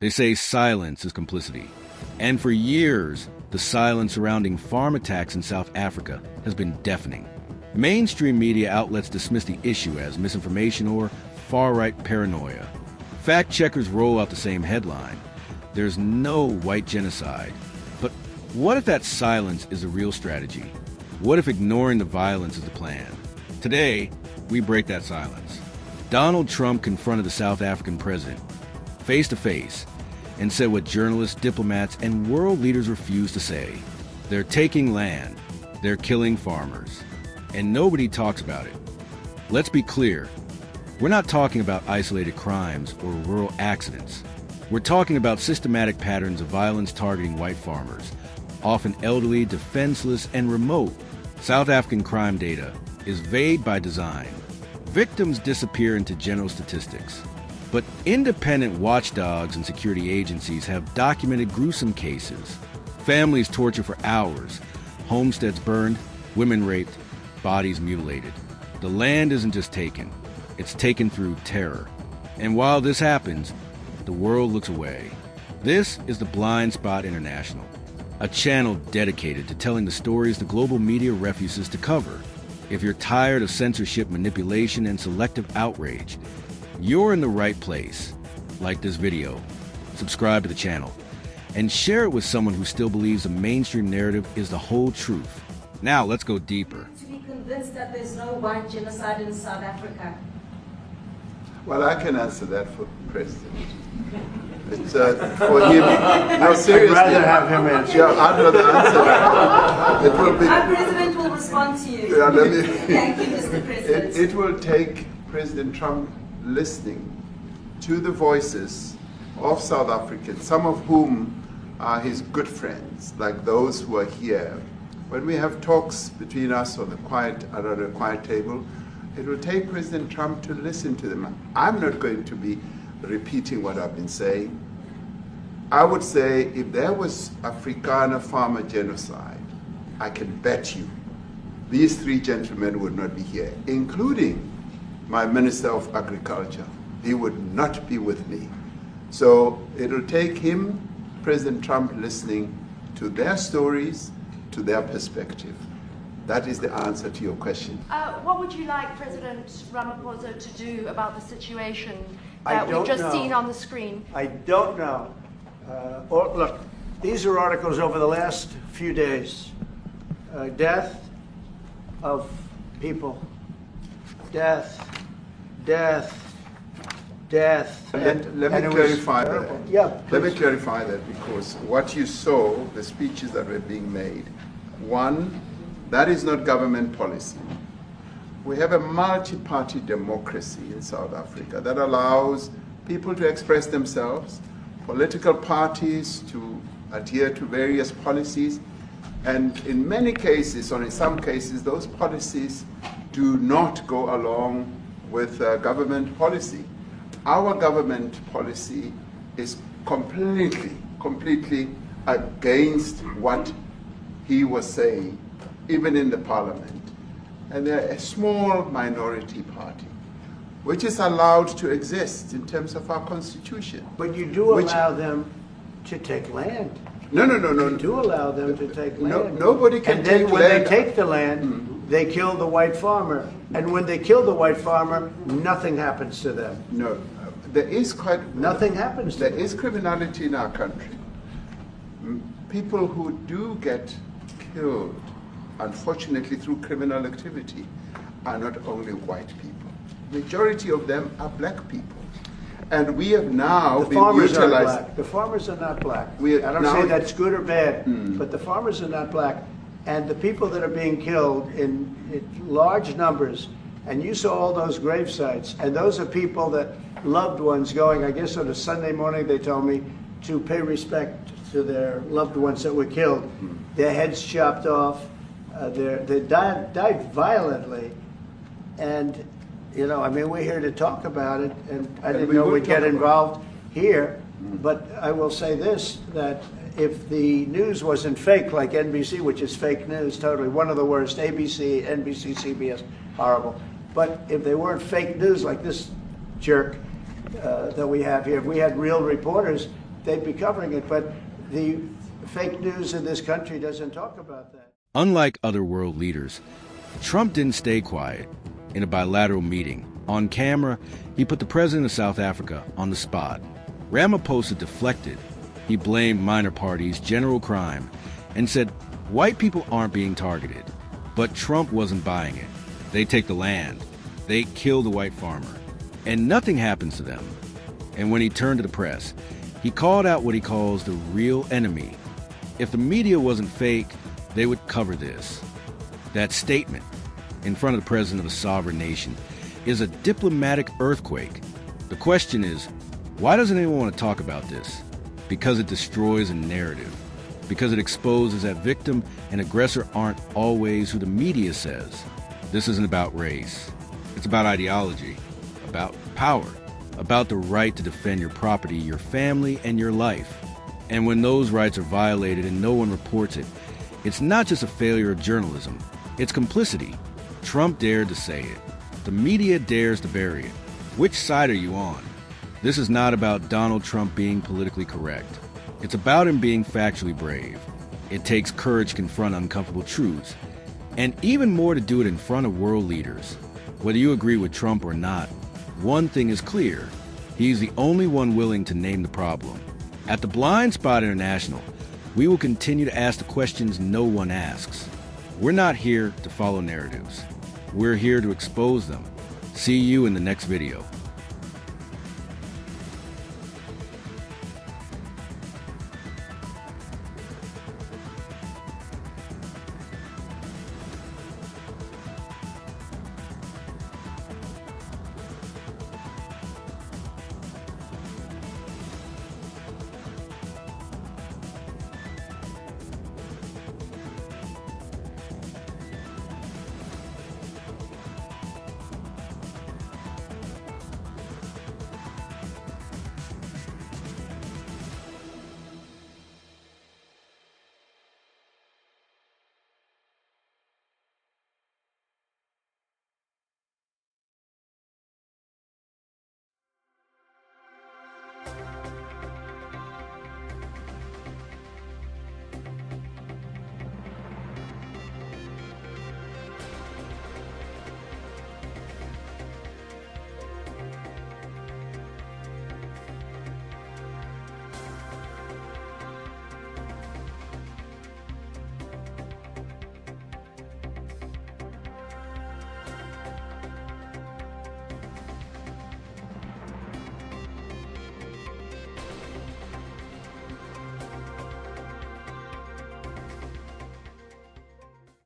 They say silence is complicity. And for years, the silence surrounding farm attacks in South Africa has been deafening. Mainstream media outlets dismiss the issue as misinformation or far-right paranoia. Fact checkers roll out the same headline: there's no white genocide. But what if that silence is a real strategy? What if ignoring the violence is the plan? Today, we break that silence. Donald Trump confronted the South African president face to face and said what journalists, diplomats, and world leaders refuse to say. They're taking land, they're killing farmers, and nobody talks about it. Let's be clear, we're not talking about isolated crimes or rural accidents. We're talking about systematic patterns of violence targeting white farmers, often elderly, defenseless, and remote. South African crime data is vague by design. Victims disappear into general statistics. But independent watchdogs and security agencies have documented gruesome cases. Families tortured for hours, homesteads burned, women raped, bodies mutilated. The land isn't just taken, it's taken through terror. And while this happens, the world looks away. This is the Blind Spot International, a channel dedicated to telling the stories the global media refuses to cover. If you're tired of censorship, manipulation, and selective outrage, you're in the right place. Like this video, subscribe to the channel, and share it with someone who still believes the mainstream narrative is the whole truth. Now let's go deeper. To be convinced that there's no white genocide in South Africa. Well, I can answer that for the president. It's for him. No, seriously. I'd rather have him answer. Yeah, I'd rather answer that. It will be. Our president will respond to you. Yeah, let me, Thank you, Mr. President. it will take President Trump listening to the voices of South Africans, some of whom are his good friends, like those who are here. When we have talks between us on the around a quiet table, it will take President Trump to listen to them. I'm not going to be repeating what I've been saying. I would say if there was Afrikaner farmer genocide, I can bet you these three gentlemen would not be here, including my Minister of Agriculture. He would not be with me. So it'll take him, President Trump, listening to their stories, to their perspective. That is the answer to your question. What would you like President Ramaphosa to do about the situation I that we've don't just know. seen on the screen? I don't know. Look, these are articles over the last few days. Death of people. Death. Let me clarify that. Yeah, Let me please. clarify that, because what you saw, the speeches that were being made, one, that is not government policy. We have a multi-party democracy in South Africa that allows people to express themselves, political parties to adhere to various policies, and in many cases, or in some cases, those policies do not go along with government policy. Our government policy is completely against what he was saying, even in the parliament. And they're a small minority party, which is allowed to exist in terms of our constitution. But you do allow them to take land. No. You do allow them to take land. Nobody can and then take when land. they take the land, they kill the white farmer. And when they kill the white farmer, nothing happens to them. No, there is Nothing happens to There them. is criminality in our country. People who do get killed, unfortunately through criminal activity, are not only white people. Majority of them are black people. And we have now The been farmers are utilized. black. The farmers are not black. We I don't now- say that's good or bad, but the farmers are not black. And the people that are being killed in large numbers, and you saw all those grave sites, and those are people that loved ones going, I guess on a Sunday morning, they told me, to pay respect to their loved ones that were killed. Their heads chopped off, they died violently. And, you know, I mean, we're here to talk about it, and I didn't we know will we'd get talk about it. involved here, but I will say this, that if the news wasn't fake like NBC, which is fake news totally, one of the worst, ABC, NBC, CBS, horrible. But if they weren't fake news like this jerk that we have here, if we had real reporters, they'd be covering it. But the fake news in this country doesn't talk about that. Unlike other world leaders, Trump didn't stay quiet. In a bilateral meeting, on camera, he put the president of South Africa on the spot. Ramaphosa deflected. He blamed minor parties, general crime, and said white people aren't being targeted. But Trump wasn't buying it. They take the land. They kill the white farmer. And nothing happens to them. And when he turned to the press, he called out what he calls the real enemy. If the media wasn't fake, they would cover this. That statement, in front of the president of a sovereign nation, is a diplomatic earthquake. The question is, why doesn't anyone want to talk about this? Because it destroys a narrative. Because it exposes that victim and aggressor aren't always who the media says. This isn't about race. It's about ideology, about power, about the right to defend your property, your family, and your life. And when those rights are violated and no one reports it, it's not just a failure of journalism, it's complicity. Trump dared to say it. The media dares to bury it. Which side are you on? This is not about Donald Trump being politically correct. It's about him being factually brave. It takes courage to confront uncomfortable truths, and even more to do it in front of world leaders. Whether you agree with Trump or not, one thing is clear. He's the only one willing to name the problem. At the Blind Spot International, we will continue to ask the questions no one asks. We're not here to follow narratives. We're here to expose them. See you in the next video.